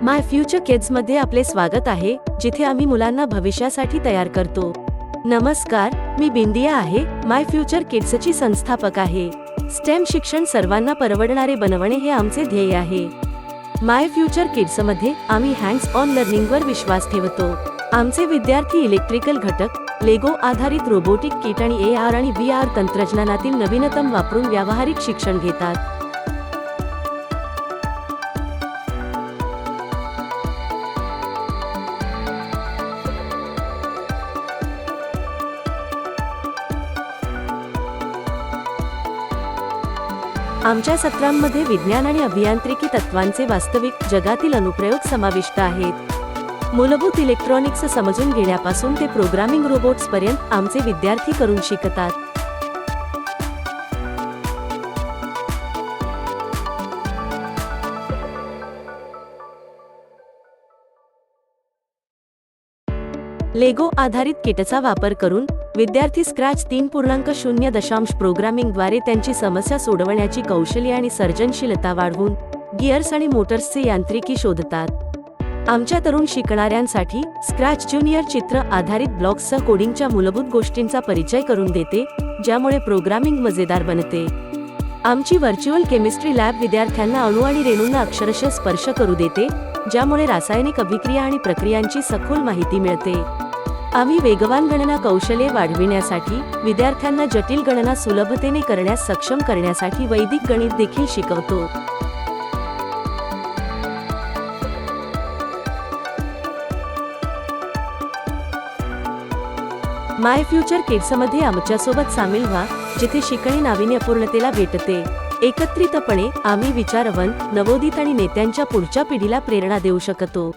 माय future किड्समध्ये आपले स्वागत आहे, जिथे आम्ही मुलांना भविष्यासाठी तयार करतो। नमस्कार, मी बिंदिया आहे, माय फ्युचर किड्सची संस्थापक आहे। स्टेम शिक्षण सर्वांना परवडणारे बनवणे हे आमचे ध्येय आहे। माय फ्युचर किड्समध्ये आम्ही हँड्स ऑन लर्निंगवर विश्वास ठेवतो। आमचे विद्यार्थी इलेक्ट्रिकल घटक, लेगो आधारित रोबोटिक किट आणि AR आणि VR तंत्रज्ञानातील नवीनतम वापरून व्यावहारिक शिक्षण घेतात। आमच्या सत्रांमध्ये विज्ञान आणि अभियांत्रिकी तत्त्वांचे वास्तविक जगातील अनुप्रयोग समाविष्ट आहेत। मूलभूत इलेक्ट्रॉनिक्स समजून घेण्यापासून ते प्रोग्रामिंग रोबोट्स पर्यंत आमचे विद्यार्थी करून शिकतात। लेगो आधारित किटचा वापर करून विद्यार्थी स्क्रॅच 3.0 प्रोग्रामिंगद्वारे त्यांची समस्या सोडवण्याची कौशल्य आणि सर्जनशीलता वाढवून गिअर्स आणि मोटर्सचे यांत्रिकी शोधतात। आमच्या तरुण शिकणाऱ्यांसाठी स्क्रॅच ज्युनियर चित्र आधारित ब्लॉक्ससह कोडिंगच्या मूलभूत गोष्टींचा परिचय करून देते, ज्यामुळे प्रोग्रामिंग मजेदार बनते। आमची व्हर्च्युअल केमिस्ट्री लॅब विद्यार्थ्यांना अणू आणि रेणूंना अक्षरशः स्पर्श करू देते, ज्यामुळे रासायनिक अभिक्रिया आणि प्रक्रियांची सखोल माहिती मिळते। आम्ही वेगवान गणना कौशल्ये वाढविण्यासाठी विद्यार्थ्यांना जटिल गणना सुलभतेने करण्यास सक्षम करण्यासाठी वैदिक गणित देखील शिकवतो। माय फ्युचर किड्समध्ये आमच्यासोबत सामील व्हा, जिथे शिकणे नाविन्यपूर्णतेला भेटते। एकत्रितपणे आम्ही विचारवंत, नवोदित आणि नेत्यांच्या पुढच्या पिढीला प्रेरणा देऊ शकतो।